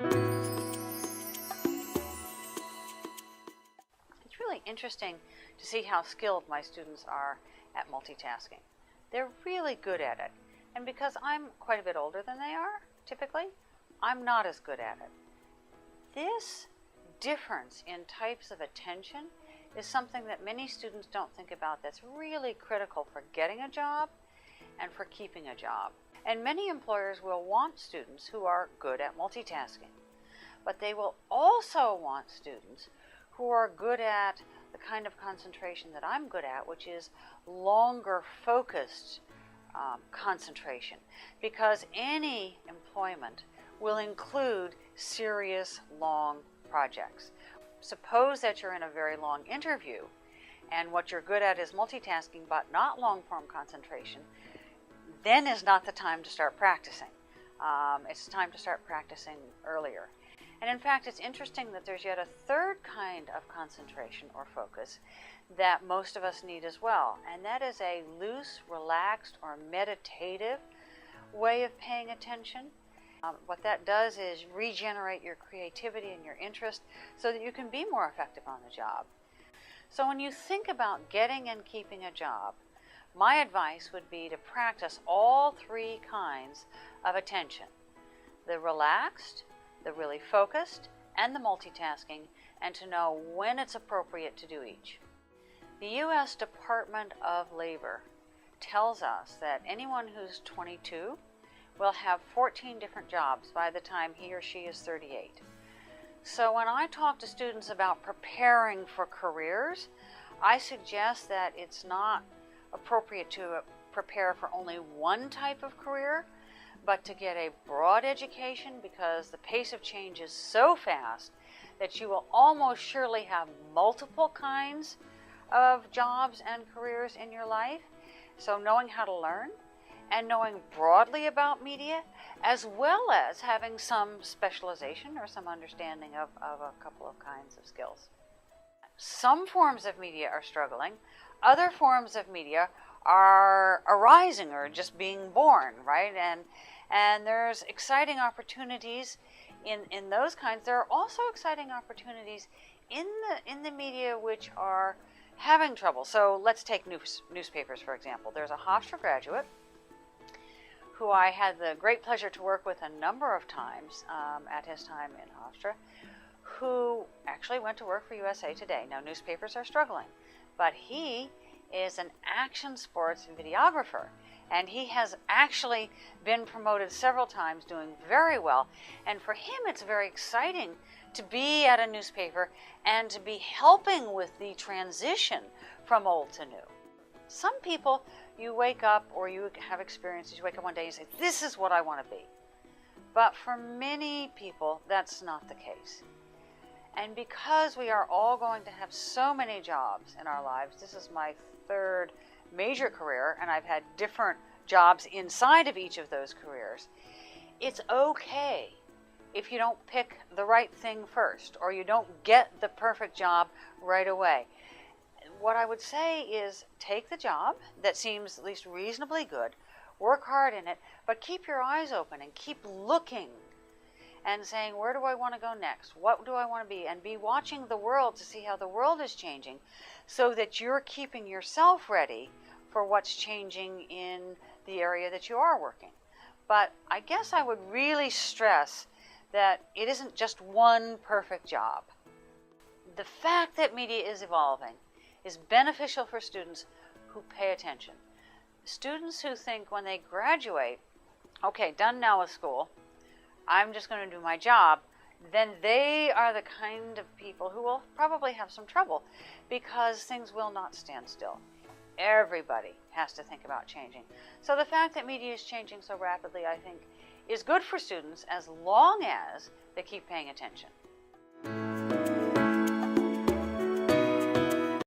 It's really interesting to see how skilled my students are at multitasking. They're really good at it. And because I'm quite a bit older than they are, typically, I'm not as good at it. This difference in types of attention is something that many students don't think about that's really critical for getting a job and for keeping a job. And many employers will want students who are good at multitasking, but they will also want students who are good at the kind of concentration that I'm good at, which is longer focused concentration, because any employment will include serious long projects. Suppose that you're in a very long interview and what you're good at is multitasking but not long-form concentration. Then is not the time to start practicing. It's time to start practicing earlier. And in fact, it's interesting that there's yet a third kind of concentration or focus that most of us need as well, and that is a loose, relaxed, or meditative way of paying attention. What that does is regenerate your creativity and your interest so that you can be more effective on the job. So when you think about getting and keeping a job, my advice would be to practice all three kinds of attention: the relaxed, the really focused, and the multitasking, and to know when it's appropriate to do each. The U.S. Department of Labor tells us that anyone who's 22 will have 14 different jobs by the time he or she is 38. So when I talk to students about preparing for careers, I suggest that it's not appropriate to prepare for only one type of career, but to get a broad education, because the pace of change is so fast that you will almost surely have multiple kinds of jobs and careers in your life. So knowing how to learn and knowing broadly about media, as well as having some specialization or some understanding of a couple of kinds of skills. Some forms of media are struggling. Other forms of media are arising or just being born, right? And there's exciting opportunities in those kinds. There are also exciting opportunities in the media which are having trouble. So let's take newspapers, for example. There's a Hofstra graduate who I had the great pleasure to work with a number of times at his time in Hofstra, who actually went to work for USA Today. Now, newspapers are struggling, but he is an action sports videographer, and he has actually been promoted several times, doing very well. And for him, it's very exciting to be at a newspaper and to be helping with the transition from old to new. Some people, you wake up, or you have experiences, you wake up one day and you say, this is what I want to be. But for many people, that's not the case. And because we are all going to have so many jobs in our lives, this is my third major career, and I've had different jobs inside of each of those careers, it's okay if you don't pick the right thing first, or you don't get the perfect job right away. What I would say is take the job that seems at least reasonably good, work hard in it, but keep your eyes open and keep looking and saying, where do I want to go next? What do I want to be? And be watching the world to see how the world is changing, so that you're keeping yourself ready for what's changing in the area that you are working. But I guess I would really stress that it isn't just one perfect job. The fact that media is evolving is beneficial for students who pay attention. Students who think when they graduate, okay, done now with school, I'm just going to do my job, then they are the kind of people who will probably have some trouble, because things will not stand still. Everybody has to think about changing. So the fact that media is changing so rapidly, I think, is good for students as long as they keep paying attention.